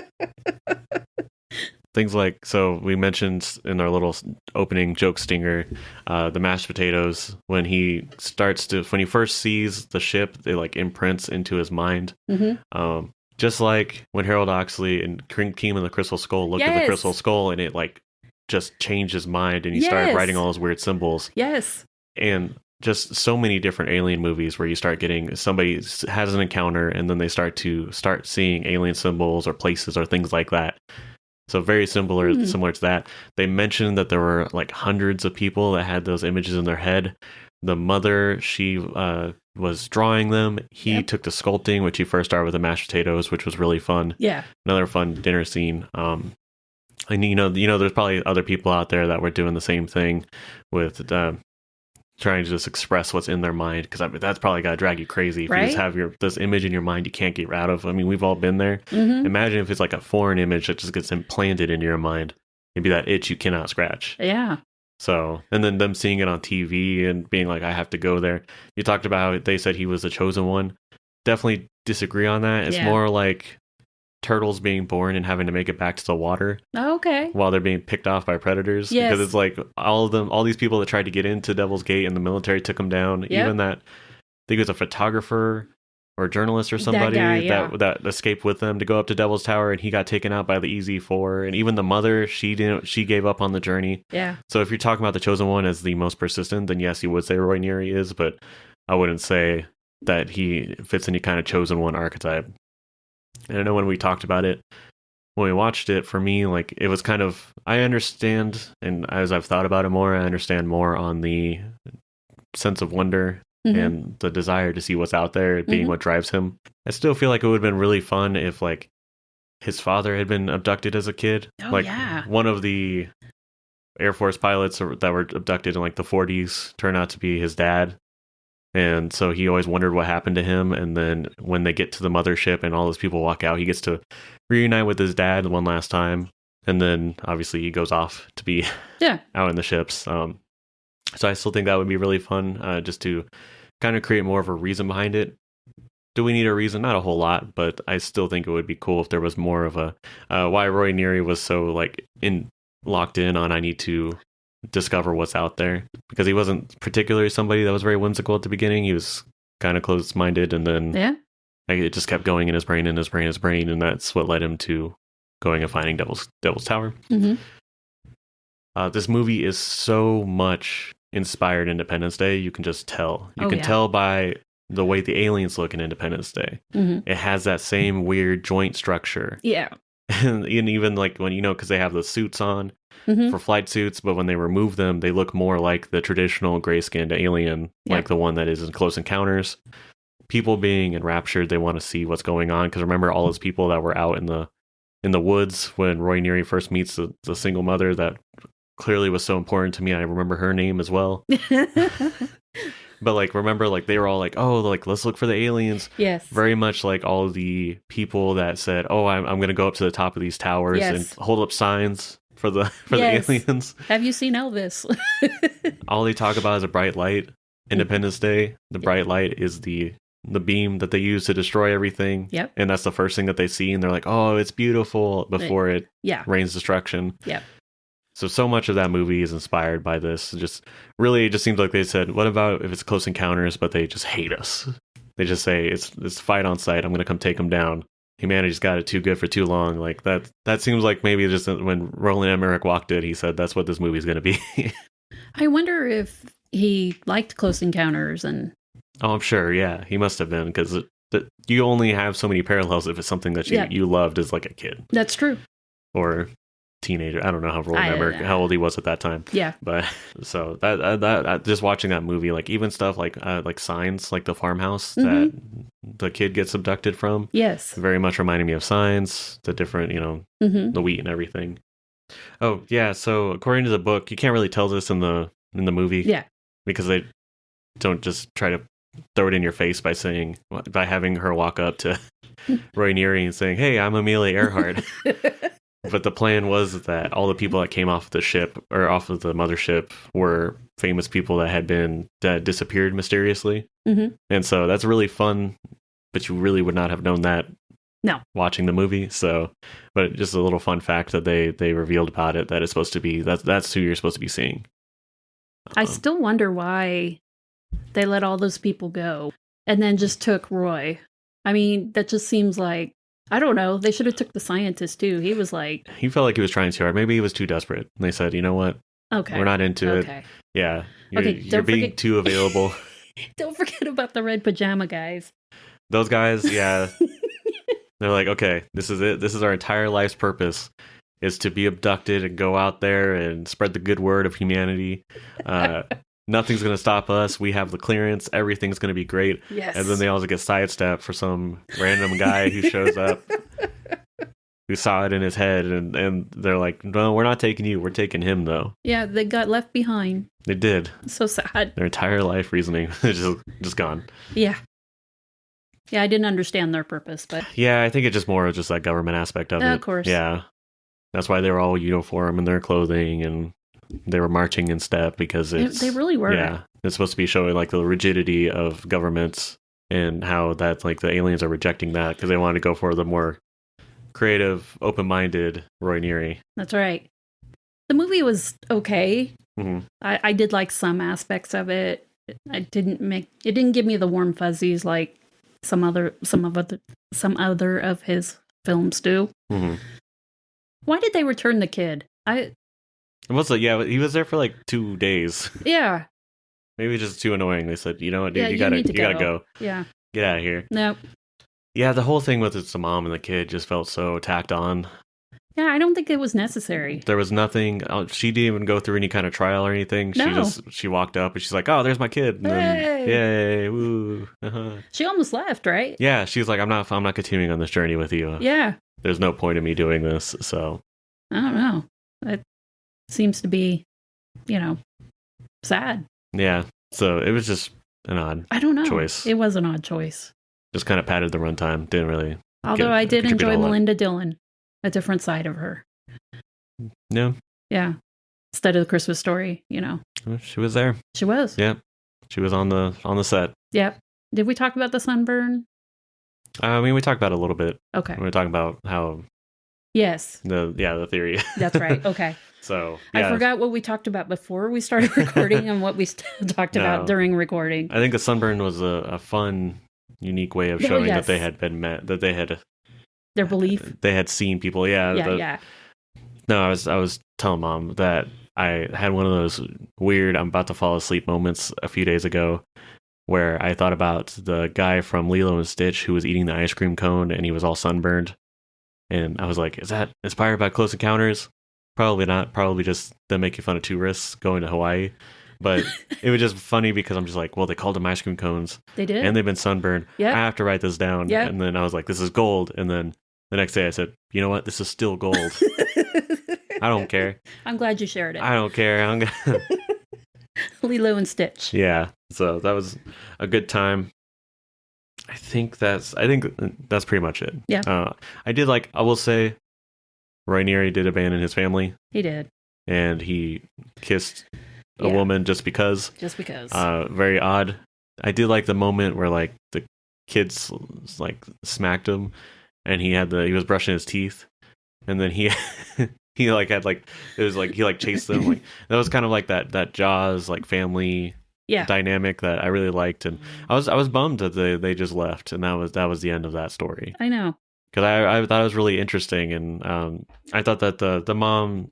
Things like, so we mentioned in our little opening joke stinger, the mashed potatoes, when he first sees the ship, it like imprints into his mind. Mm-hmm. Just like when Harold Oxley and Keem and the Crystal Skull looked at the Crystal Skull and it like just changed his mind and he started writing all those weird symbols. Yes. And just so many different alien movies where you start getting somebody has an encounter and then they start seeing alien symbols or places or things like that. So very similar to that. They mentioned that there were like hundreds of people that had those images in their head. The mother, she was drawing them. He took to sculpting, which he first started with the mashed potatoes, which was really fun. Yeah. Another fun dinner scene. And there's probably other people out there that were doing the same thing with trying to just express what's in their mind, because that's probably got to drag you crazy if you just have this image in your mind you can't get out of. I mean, we've all been there. Mm-hmm. Imagine if it's like a foreign image that just gets implanted into your mind. It'd be that itch you cannot scratch. Yeah. So, and then them seeing it on TV and being like, I have to go there. You talked about how they said he was the chosen one. Definitely disagree on that. It's more like turtles being born and having to make it back to the water. Oh, okay. While they're being picked off by predators. Yes. Because it's like all these people that tried to get into Devil's Gate and the military took them down. Yep. Even that, I think it was a photographer or a journalist or somebody that escaped with them to go up to Devil's Tower, and he got taken out by the EZ4. And even the mother, she gave up on the journey. Yeah. So if you're talking about the chosen one as the most persistent, then yes, you would say Roy Neary is, but I wouldn't say that he fits any kind of chosen one archetype. And I know when we talked about it, when we watched it, for me, like, it was kind of, I understand, and as I've thought about it more, I understand more on the sense of wonder and the desire to see what's out there being what drives him. I still feel like it would have been really fun if, like, his father had been abducted as a kid. One of the Air Force pilots that were abducted in, like, the 40s turned out to be his dad. And so he always wondered what happened to him. And then when they get to the mothership and all those people walk out, he gets to reunite with his dad one last time. And then obviously he goes off to be out in the ships. So I still think that would be really fun, just to kind of create more of a reason behind it. Do we need a reason? Not a whole lot, but I still think it would be cool if there was more of a why Roy Neary was so like locked in on I need to discover what's out there, because he wasn't particularly somebody that was very whimsical at the beginning. He was kind of closed-minded, and then it just kept going in his brain, and that's what led him to going and finding Devil's Tower. This movie is so much inspired Independence Day. You can just tell. You can tell by the way the aliens look in Independence Day. It has that same weird joint structure. Yeah. And even like when, because they have the suits on for flight suits, but when they remove them, they look more like the traditional gray-skinned alien, like the one that is in Close Encounters. People being enraptured, they want to see what's going on, because remember all those people that were out in the woods when Roy Neary first meets the single mother that clearly was so important to me. I remember her name as well. But like, remember, like, they were all like, oh, like, let's look for the aliens. Yes. Very much like all of the people that said, oh, I'm going to go up to the top of these towers and hold up signs for the aliens. Have you seen Elvis? All they talk about is a bright light. Independence Day, the bright light is the beam that they use to destroy everything. Yep. And that's the first thing that they see, and they're like, oh, it's beautiful, before it rains destruction. Yep. So much of that movie is inspired by this. It just seems like they said, what about if it's Close Encounters, but they just hate us? They just say, it's fight on sight, I'm going to come take them down. Humanity's got it too good for too long. Like, that seems like maybe just when Roland Emmerich walked it, he said, that's what this movie's going to be. I wonder if he liked Close Encounters. Oh, I'm sure, yeah. He must have been, because you only have so many parallels if it's something that you loved as like a kid. That's true. Or teenager. I don't know how old he was at that time. Yeah. But so that just watching that movie, like even stuff like Signs, like the farmhouse that the kid gets abducted from. Yes. Very much reminding me of Signs, the different, the wheat and everything. Oh yeah. So according to the book, you can't really tell this in the movie. Yeah. Because they don't just try to throw it in your face by having her walk up to Roy Neary and saying, "Hey, I'm Amelia Earhart." But the plan was that all the people that came off the ship or off of the mothership were famous people that disappeared mysteriously. And so that's really fun, but you really would not have known that watching the movie. So, but just a little fun fact that they revealed about it, that it's supposed to be, that's who you're supposed to be seeing. I still wonder why they let all those people go and then just took Roy. I mean, that just seems like, I don't know. They should have took the scientist too. He was like... He felt like he was trying too hard. Maybe he was too desperate. And they said, you know what? Okay. We're not into it. Yeah. You're being too available. Don't forget about the red pajama guys. Those guys, yeah. They're like, okay, this is it. This is our entire life's purpose, is to be abducted and go out there and spread the good word of humanity. Nothing's going to stop us. We have the clearance. Everything's going to be great. Yes. And then they also get sidestepped for some random guy who shows up, who saw it in his head. And they're like, no, we're not taking you. We're taking him, though. Yeah, they got left behind. They did. So sad. Their entire life reasoning is just gone. Yeah. Yeah, I didn't understand their purpose, but... Yeah, I think it's just more of just that government aspect of it. Of course. Yeah. That's why they were all uniform in their clothing, and they were marching in step, because they really were. Yeah. It's supposed to be showing like the rigidity of governments and how that like the aliens are rejecting that because they want to go for the more creative, open-minded Roy Neary. That's right. The movie was okay. Mm-hmm. I did like some aspects of it. It didn't give me the warm fuzzies like some other of his films do. Mm-hmm. Why did they return the kid? He was there for like 2 days. Yeah. Maybe just too annoying. They said, you know what, dude, you gotta go. Yeah. Get out of here. Nope. Yeah, the whole thing with it's the mom and the kid just felt so tacked on. Yeah, I don't think it was necessary. There was nothing. She didn't even go through any kind of trial or anything. No. She walked up and she's like, "Oh, there's my kid." And then, yay, woo. Uh-huh. She almost left, right? Yeah, she's like, I'm not continuing on this journey with you. Yeah. There's no point in me doing this. So I don't know. It seems to be, sad. Yeah. So it was just an odd choice. It was an odd choice. Just kind of padded the runtime. Didn't really. Although I did enjoy Melinda Dillon, a different side of her. Yeah. Yeah. Instead of the Christmas Story, She was there. She was. Yeah. She was on the set. Yep. Did we talk about the sunburn? I mean, we talked about it a little bit. Okay. We were talking about how. Yes. The theory. That's right. Okay. So yeah. I forgot what we talked about before we started recording and what we talked about during recording. I think the sunburn was a fun, unique way of showing that they had been met, that they had their belief. They had seen people. Yeah. Yeah. No, I was telling Mom that I had one of those weird I'm about to fall asleep moments a few days ago where I thought about the guy from Lilo and Stitch who was eating the ice cream cone and he was all sunburned. And I was like, is that inspired by Close Encounters? Probably not. Probably just them making fun of tourists going to Hawaii. But it was just funny because I'm just like, well, they called them ice cream cones. They did. And they've been sunburned. Yeah. I have to write this down. Yeah. And then I was like, this is gold. And then the next day I said, you know what? This is still gold. I don't care. I'm glad you shared it. I don't care. Lilo and Stitch. Yeah. So that was a good time. I think that's pretty much it. Yeah. I will say, Roy Neary did abandon his family. He did. And he kissed a woman just because. Just because. Very odd. I did like the moment where like the kids like smacked him and he was brushing his teeth and then he like had like it was like he like chased them like that was kind of like that Jaws like family dynamic that I really liked, and I was bummed that they just left and that was the end of that story. I know. Because I thought it was really interesting, and I thought that the mom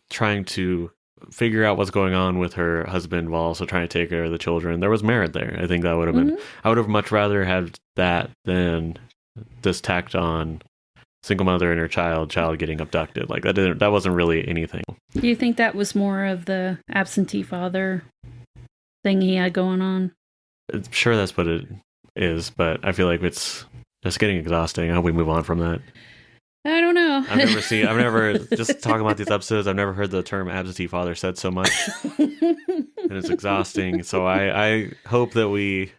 trying to figure out what's going on with her husband while also trying to take care of the children, there was merit there. I think that would have been. I would have much rather had that than this tacked on single mother and her child getting abducted. Like that wasn't really anything. Do you think that was more of the absentee father thing he had going on? I'm sure that's what it is, but I feel like it's just getting exhausting. I hope we move on from that. I don't know. I've never, just talking about these episodes, I've never heard the term absentee father said so much. And it's exhausting. So I hope that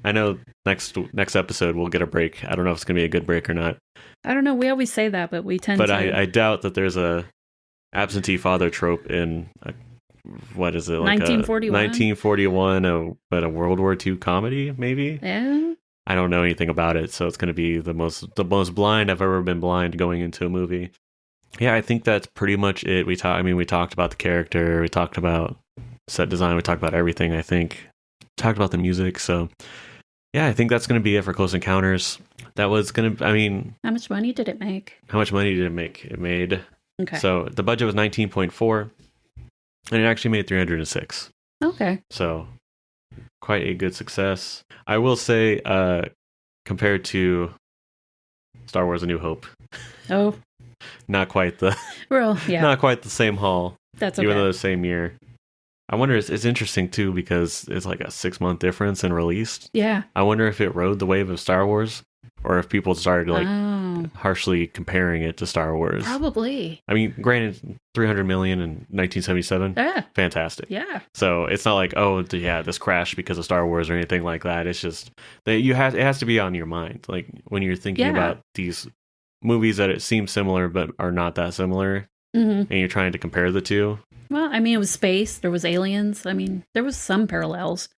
I know next episode we'll get a break. I don't know if it's going to be a good break or not. I don't know. We always say that, but we tend to. But I doubt that there's a absentee father trope in, what is it? Like 1941? 1941, but a World War II comedy, maybe? Yeah. I don't know anything about it, so it's going to be the most blind I've ever been blind going into a movie. Yeah, I think that's pretty much it. We talked about the character, we talked about set design, we talked about everything. I think talked about the music. So yeah, I think that's going to be it for Close Encounters. That was going to. How much money did it make? How much money did it make? It made. Okay. So the budget was 19.4, and it actually made 306. Okay. So quite a good success. I will say, compared to Star Wars: A New Hope, not quite the not quite the same haul. That's okay. Even though the same year. I wonder, it's interesting too because it's like a 6-month difference in release. Yeah. I wonder if it rode the wave of Star Wars, or if people started harshly comparing it to Star Wars. Probably. I mean, granted, 300 million in 1977. Yeah. Fantastic. Yeah. So it's not like, this crashed because of Star Wars or anything like that. It's just that it has to be on your mind. Like when you're thinking about these movies that it seems similar but are not that similar, and you're trying to compare the two. Well, it was space. There was aliens. There was some parallels.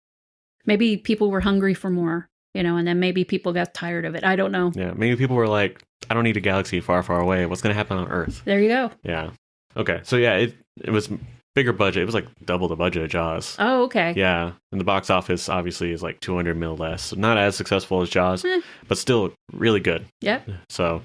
Maybe people were hungry for more, and then maybe people got tired of it. I don't know. Yeah, maybe people were like, I don't need a galaxy far, far away. What's going to happen on Earth? There you go. Yeah. Okay. So yeah, it was bigger budget. It was like double the budget of Jaws. Oh, okay. Yeah. And the box office obviously is like 200 mil less. So not as successful as Jaws, but still really good. Yep. So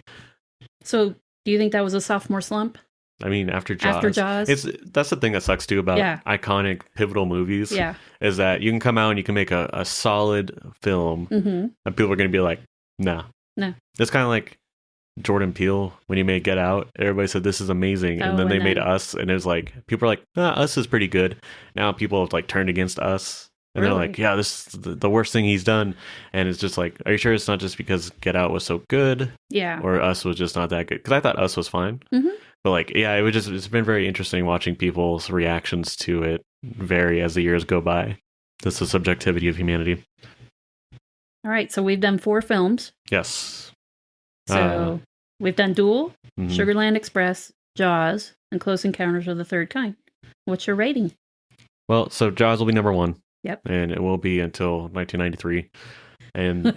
do you think that was a sophomore slump? After Jaws, that's the thing that sucks too about iconic, pivotal movies. Yeah, is that you can come out and you can make a solid film, and people are going to be like, no. It's kind of like Jordan Peele when he made Get Out. Everybody said this is amazing, and then they made Us, and it was like people are like, Us is pretty good. Now people have like turned against Us. And they're like, yeah, this is the worst thing he's done. And it's just like, are you sure it's not just because Get Out was so good? Yeah. Or Us was just not that good? Because I thought Us was fine. But like, yeah, it's been very interesting watching people's reactions to it vary as the years go by. That's the subjectivity of humanity. All right. So we've done 4 films. Yes. So we've done Duel, Sugarland Express, Jaws, and Close Encounters of the Third Kind. What's your rating? Well, so Jaws will be number 1. Yep. And it will be until 1993. And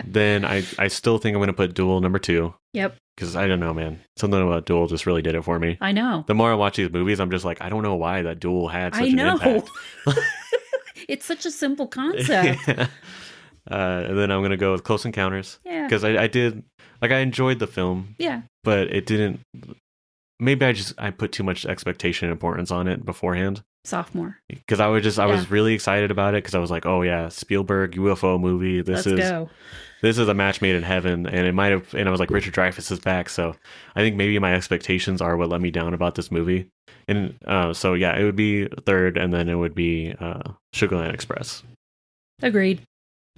then I still think I'm going to put Duel number 2. Yep. Because I don't know, man. Something about Duel just really did it for me. I know. The more I watch these movies, I'm just like, I don't know why that Duel had such an impact. It's such a simple concept. Yeah. And then I'm going to go with Close Encounters. Yeah. Because I enjoyed the film. Yeah. But it didn't... Maybe I put too much expectation and importance on it beforehand. Sophomore. Because I was really excited about it because I was like, oh yeah, Spielberg UFO movie. This is a match made in heaven, and I was like, Richard Dreyfuss is back, so I think maybe my expectations are what let me down about this movie. And so yeah, it would be 3rd, and then it would be Sugarland Express. Agreed.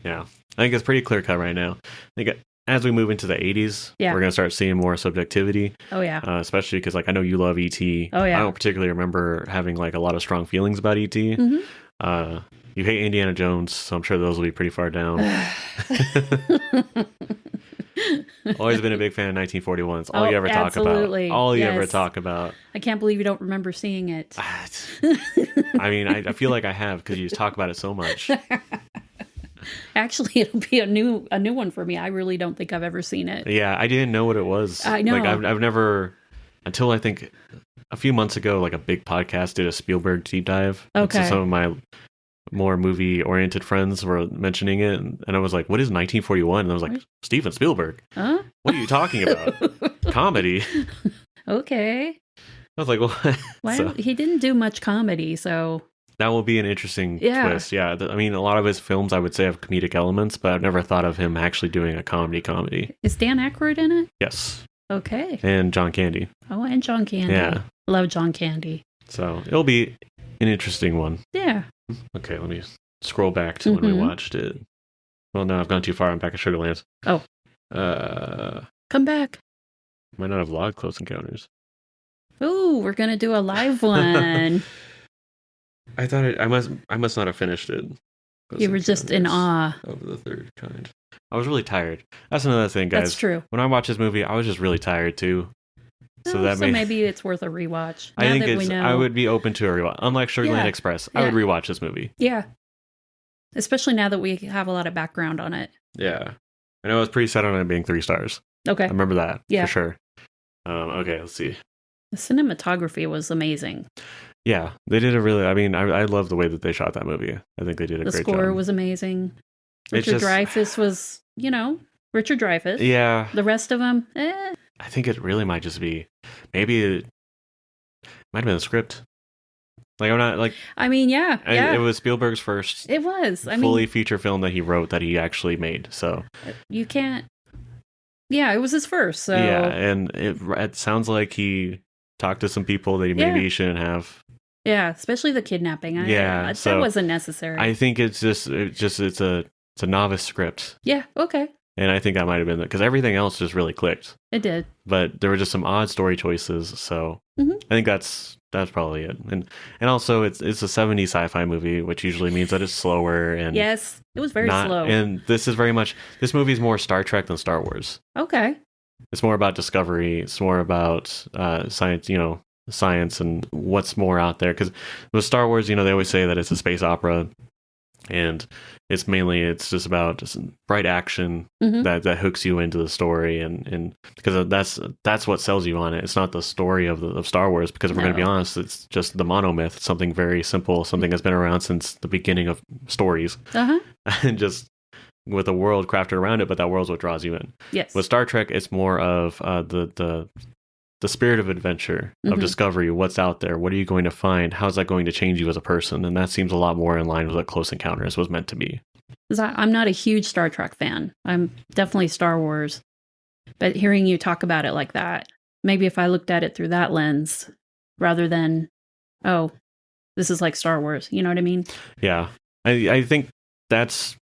Yeah, I think it's pretty clear cut right now. I think as we move into the 80s, we're going to start seeing more subjectivity. Oh, yeah. Especially because, like, I know you love E.T. Oh, yeah. I don't particularly remember having, like, a lot of strong feelings about E.T. Mm-hmm. You hate Indiana Jones, so I'm sure those will be pretty far down. Always been a big fan of 1941. It's all you ever talk about. All you ever talk about. I can't believe you don't remember seeing it. I feel like I have because you talk about it so much. Actually, it'll be a new one for me. I really don't think I've ever seen it. Yeah, I didn't know what it was. I know. Like I've never, until I think a few months ago, like a big podcast did a Spielberg deep dive. Okay. So some of my more movie oriented friends were mentioning it, and I was like, "What is 1941?" And I was like, "Steven Spielberg." Huh? What are you talking about? Comedy. Okay. I was like, "What?" Well, he didn't do much comedy, so. That will be an interesting Yeah. twist. Yeah. I mean, a lot of his films, I would say, have comedic elements, but I've never thought of him actually doing a comedy. Is Dan Aykroyd in it? Yes. Okay. And John Candy. Oh, and John Candy. Yeah. Love John Candy. So it'll be an interesting one. Yeah. Okay, let me scroll back to when we watched it. Well, no, I've gone too far. I'm back at Sugarlands. Oh. Come back. Might not have logged Close Encounters. Ooh, we're gonna do a live one. I thought I must not have finished it. Close You were just in awe of the third kind. I was really tired. That's another thing, guys. That's true. When I watched this movie, I was just really tired too. So maybe it's worth a rewatch. I think I would be open to a rewatch. Unlike Sugarland Express, I would rewatch this movie. Yeah. Especially now that we have a lot of background on it. Yeah. I know I was pretty set on it being 3 stars. Okay. I remember that for sure. Okay, let's see. The cinematography was amazing. Yeah, they did I love the way that they shot that movie. I think they did a great job. The score was amazing. Richard Dreyfuss was, Richard Dreyfuss. Yeah. The rest of them, I think it really might just be, maybe it might have been the script. Like, I'm not, like... I mean, yeah. It was Spielberg's first... It was. fully feature film that he wrote that he actually made, so... You can't... Yeah, it was his first, so... Yeah, and it sounds like he talked to some people that maybe he shouldn't have. Yeah, especially the kidnapping. That wasn't necessary. I think it's a novice script. Yeah, okay. And I think that might have been it, because everything else just really clicked. It did. But there were just some odd story choices, so I think that's probably it. And also, it's a 70s sci-fi movie, which usually means that it's slower. And yes, it was very slow. And this movie is more Star Trek than Star Wars. Okay. It's more about discovery. It's more about science and what's more out there. Because with Star Wars, they always say that it's a space opera. And it's just about bright action that hooks you into the story, and because that's what sells you on it. It's not the story of Star Wars, because if we're going to be honest, it's just the monomyth. It's something very simple, something that's been around since the beginning of stories, and just with a world crafted around it. But that world's what draws you in. Yes. With Star Trek, it's more of the spirit of adventure, of discovery. What's out there? What are you going to find? How's that going to change you as a person? And that seems a lot more in line with what Close Encounters was meant to be. I'm not a huge Star Trek fan. I'm definitely Star Wars. But hearing you talk about it like that, maybe if I looked at it through that lens, rather than, oh, this is like Star Wars. You know what I mean? Yeah. I think that's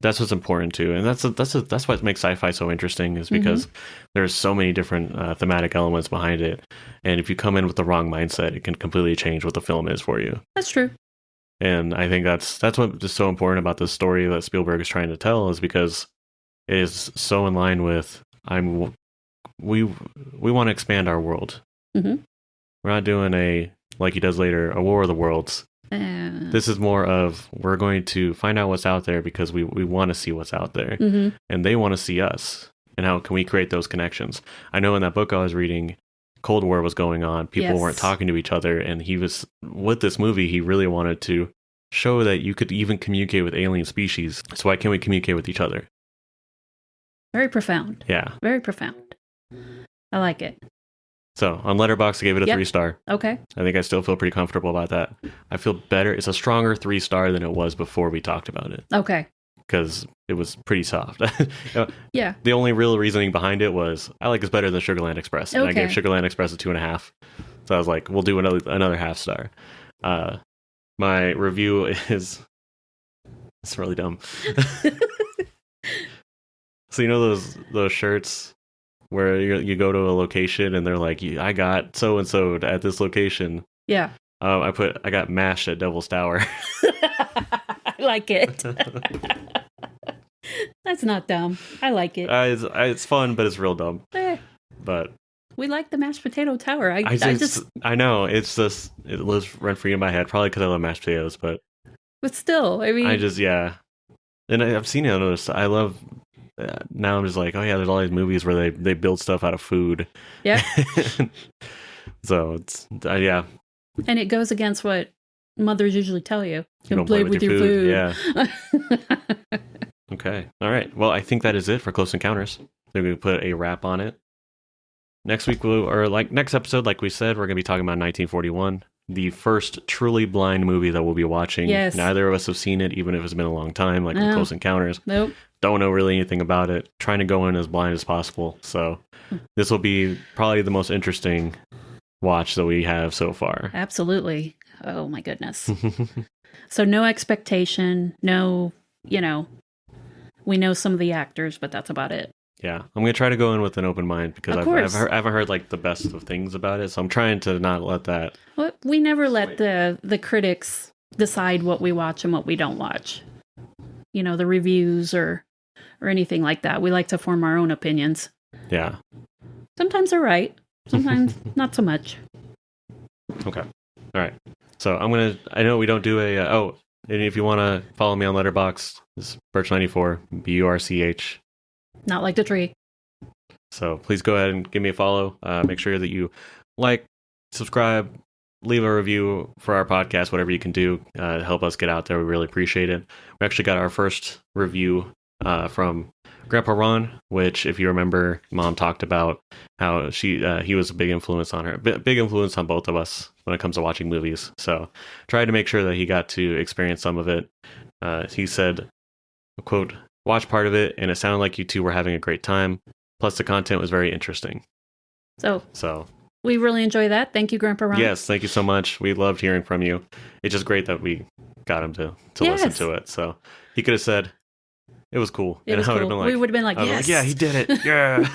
what's important too, and that's what makes sci-fi so interesting, is because there's so many different thematic elements behind it, and if you come in with the wrong mindset, it can completely change what the film is for you. That's true. And I think that's what is so important about this story that Spielberg is trying to tell, is because it is so in line with we want to expand our world. We're not doing like he does later, a War of the Worlds. This is more of, we're going to find out what's out there because we want to see what's out there, and they want to see us, and how can we create those connections. I know in that book I was reading, Cold War was going on, people weren't talking to each other, and he was, with this movie, he really wanted to show that you could even communicate with alien species, so why can't we communicate with each other? Very profound. Yeah. Very profound. I like it. So on Letterboxd, I gave it a 3-star. Okay. I think I still feel pretty comfortable about that. I feel better. It's a stronger 3-star than it was before we talked about it. Okay. Because it was pretty soft. Yeah. The only real reasoning behind it was, I like this better than Sugarland Express. And I gave Sugarland Express a 2.5. So I was like, we'll do another half-star. My review is... It's really dumb. So those shirts where you go to a location and they're like, I got so-and-so at this location. Yeah. I got mashed at Devil's Tower. I like it. That's not dumb. I like it. It's fun, but it's real dumb. But we like the mashed potato tower. I know. It's just, it lives rent-free in my head, probably because I love mashed potatoes, but still, I mean... And I've seen it on others. I love... now I'm just like, oh yeah, there's all these movies where they build stuff out of food. Yeah. So it's yeah. And it goes against what mothers usually tell you. Don't play with your food. Yeah. Okay. All right. Well, I think that is it for Close Encounters. They're going to put a wrap on it. Next week, next episode, like we said, we're going to be talking about 1941. the first truly blind movie that we'll be watching. Yes. Neither of us have seen it, even if it's been a long time, like No. Close Encounters. Nope. Don't know really anything about it. Trying to go in as blind as possible. So this will be probably the most interesting watch that we have so far. Absolutely. Oh my goodness. So no expectation, no, we know some of the actors, but that's about it. Yeah, I'm gonna try to go in with an open mind because Of I course. haven't heard like the best of things about it, so I'm trying to not let that. Well, we never let the critics decide what we watch and what we don't watch. The reviews or anything like that. We like to form our own opinions. Yeah. Sometimes they're right. Sometimes not so much. Okay. All right. So I know we don't do and if you want to follow me on Letterboxd, it's Birch94, BURCH. Not like the tree. So please go ahead and give me a follow. Make sure that you like, subscribe, leave a review for our podcast, whatever you can do to help us get out there. We really appreciate it. We actually got our first review from Grandpa Ron, which, if you remember, Mom talked about how he was a big influence on her, big influence on both of us when it comes to watching movies. So tried to make sure that he got to experience some of it. He said, quote, "Watch part of it, and it sounded like you two were having a great time. Plus, the content was very interesting." So we really enjoy that. Thank you, Grandpa Ron. yes, thank you so much. We loved hearing from you. It's just great that we got him to listen to it. So he could have said it was cool. It was I would cool. have been like, We would have been like, yes. Yeah, he did it. Yeah.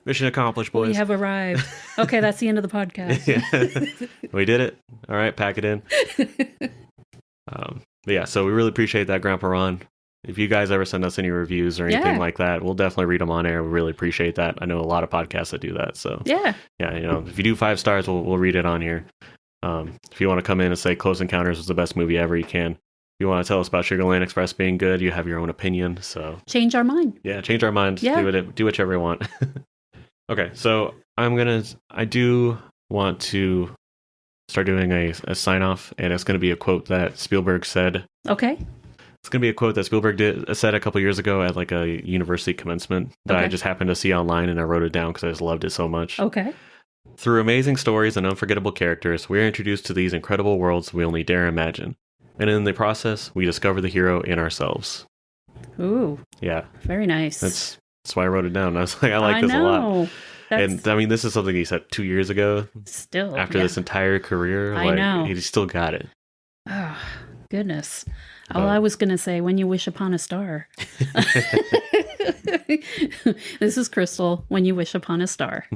Mission accomplished, boys. We have arrived. Okay, that's the end of the podcast. Yeah. We did it. All right, pack it in. But yeah, so we really appreciate that, Grandpa Ron. If you guys ever send us any reviews or anything like that, we'll definitely read them on air. We really appreciate that. I know a lot of podcasts that do that. So yeah, if you do 5 stars, we'll read it on here. If you want to come in and say Close Encounters was the best movie ever, you can. If you want to tell us about Sugarland Express being good, you have your own opinion. So change our mind. Yeah, change our mind. Yeah. Do whichever you want. Okay, so I do want to start doing a sign off, and it's going to be a quote that Spielberg said. Okay. It's going to be a quote that Spielberg said a couple years ago at like a university commencement that I just happened to see online, and I wrote it down because I just loved it so much. Okay. "Through amazing stories and unforgettable characters, we are introduced to these incredible worlds we only dare imagine. And in the process, we discover the hero in ourselves." Ooh. Yeah. Very nice. That's why I wrote it down. I was like, I like this a lot. And I mean, this is something he said 2 years ago. Still. After this entire career. I know. He still got it. Oh, goodness. I was going to say, when you wish upon a star. This is Crystal, when you wish upon a star.